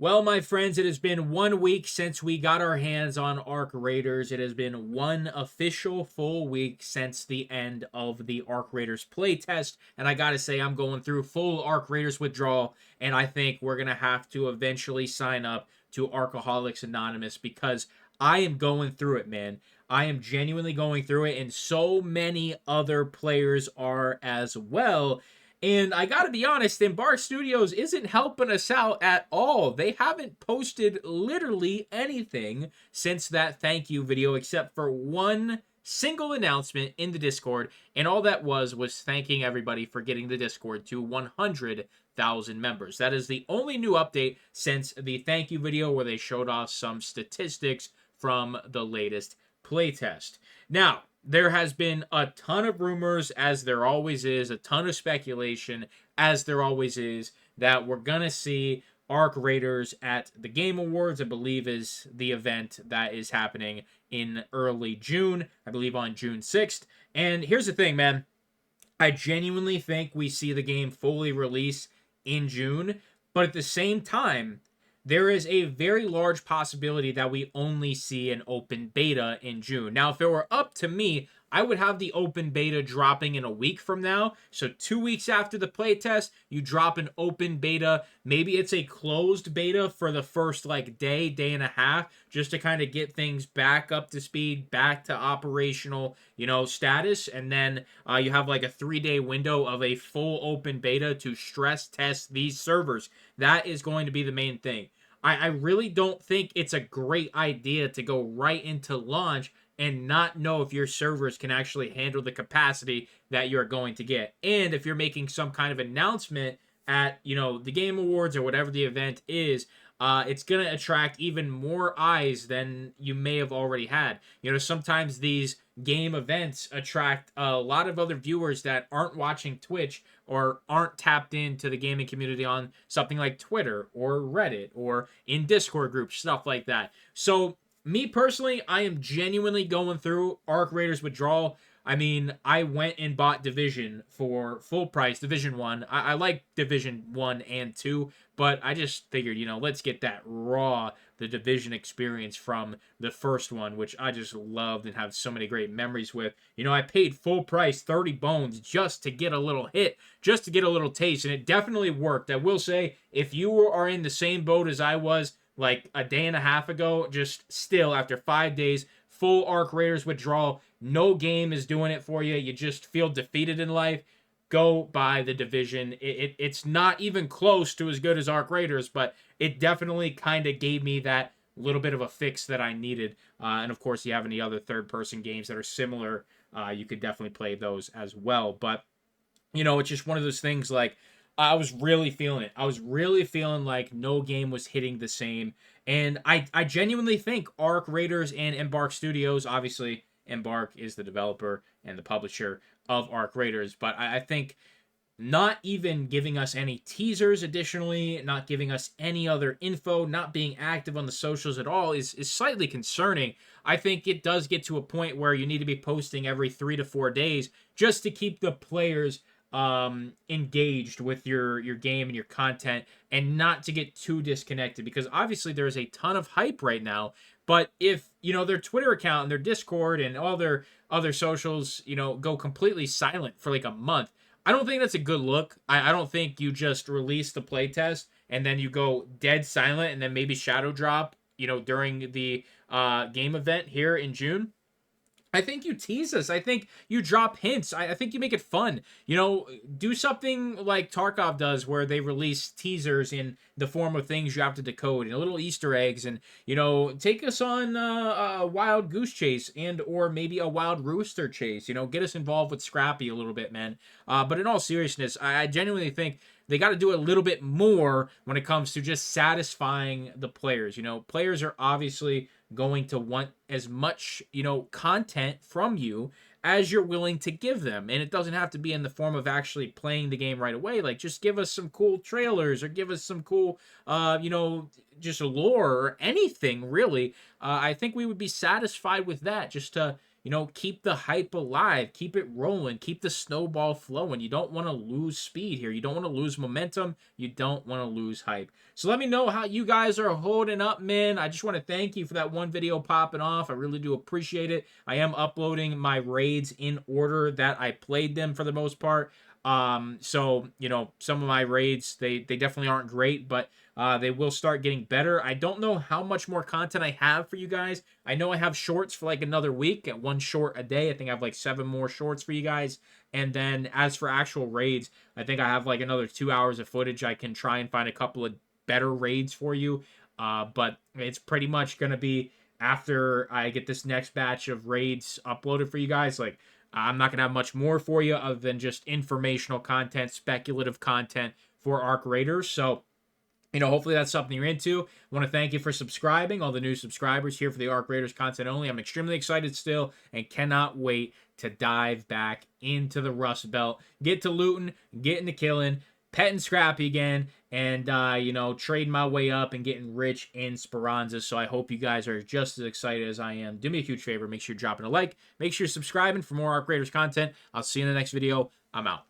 Well, my friends, it has been 1 week since we got our hands on Arc Raiders. It has been one official full week since the end of the Arc Raiders playtest. And I gotta say, I'm going through full Arc Raiders withdrawal. And I think we're gonna have to eventually sign up to Arcaholics Anonymous because I am going through it, man. I am genuinely going through it, and so many other players are as well. And I gotta be honest, Embark Studios isn't helping us out at all. They haven't posted literally anything since that thank you video, except for one single announcement in the Discord. And all that was thanking everybody for getting the Discord to 100,000 members. That is the only new update since the thank you video where they showed off some statistics from the latest playtest. Now, there has been a ton of rumors, as there always is, a ton of speculation, as there always is, that we're going to see Arc Raiders at the Game Awards. I believe is the event that is happening in early June, I believe on June 6th. And here's the thing, man. I genuinely think we see the game fully release in June, but at the same time, there is a very large possibility that we only see an open beta in June. Now, if it were up to me, I would have the open beta dropping in a week from now. So 2 weeks after the playtest, you drop an open beta. Maybe it's a closed beta for the first day and a half, just to kind of get things back up to speed, back to operational, status. And then you have like a 3-day window of a full open beta to stress test these servers. That is going to be the main thing. I really don't think it's a great idea to go right into launch and not know if your servers can actually handle the capacity that you're going to get. And if you're making some kind of announcement at, the Game Awards or whatever the event is, it's going to attract even more eyes than you may have already had. Sometimes these game events attract a lot of other viewers that aren't watching Twitch or aren't tapped into the gaming community on something like Twitter or Reddit or in Discord groups, stuff like that. So me personally, I am genuinely going through Arc Raiders Withdrawal. I mean, I went and bought Division for full price, Division 1. I like Division 1 and 2, but I just figured, let's get that the Division experience from the first one, which I just loved and have so many great memories with. I paid full price, 30 bones, just to get a little hit, just to get a little taste, and it definitely worked. I will say, if you are in the same boat as I was, like a day and a half ago, just still after 5 days, full Arc Raiders withdrawal, no game is doing it for you. You just feel defeated in life. Go buy the Division. It's not even close to as good as Arc Raiders, but it definitely kind of gave me that little bit of a fix that I needed. And of course, you have any other third-person games that are similar, you could definitely play those as well. But, it's just one of those things like, I was really feeling it. I was really feeling like no game was hitting the same. And I genuinely think Arc Raiders and Embark Studios, obviously Embark is the developer and the publisher of Arc Raiders, but I think not even giving us any teasers additionally, not giving us any other info, not being active on the socials at all is slightly concerning. I think it does get to a point where you need to be posting every 3 to 4 days just to keep the players engaged with your game and your content, and not to get too disconnected, because obviously there's a ton of hype right now. But if their Twitter account and their Discord and all their other socials go completely silent for like a month, I don't think that's a good look. I don't think you just release the playtest and then you go dead silent and then maybe shadow drop during the game event here in June. I think you tease us. I think you drop hints. I think you make it fun. Do something like Tarkov does, where they release teasers in the form of things you have to decode and little Easter eggs, and take us on a wild goose chase and or maybe a wild rooster chase. Get us involved with Scrappy a little bit, man. But in all seriousness, I genuinely think they got to do a little bit more when it comes to just satisfying the players. Players are obviously going to want as much, content from you as you're willing to give them. And it doesn't have to be in the form of actually playing the game right away. Like, just give us some cool trailers or give us some cool, just lore or anything, really. I think we would be satisfied with that, just to, you know, keep the hype alive, keep it rolling, keep the snowball flowing. You don't want to lose speed here. You don't want to lose momentum. You don't want to lose hype. So let me know how you guys are holding up, man. I just want to thank you for that one video popping off. I really do appreciate it. I am uploading my raids in order that I played them for the most part. So, you know, some of my raids, they definitely aren't great, but they will start getting better. I don't know how much more content I have for you guys. I know I have shorts for like another week at 1 short a day. I think I have like 7 more shorts for you guys. And then as for actual raids, I think I have like another 2 hours of footage. I can try and find a couple of better raids for you. But it's pretty much going to be after I get this next batch of raids uploaded for you guys. Like, I'm not going to have much more for you other than just informational content, speculative content for Arc Raiders. So, you know, hopefully that's something you're into. I want to thank you for subscribing, all the new subscribers here for the Arc Raiders content only. I'm extremely excited still and cannot wait to dive back into the Rust Belt, get to looting, get into killing, petting Scrappy again, and, you know, trading my way up and getting rich in Speranza. So I hope you guys are just as excited as I am. Do me a huge favor. Make sure you're dropping a like. Make sure you're subscribing for more Arc Raiders content. I'll see you in the next video. I'm out.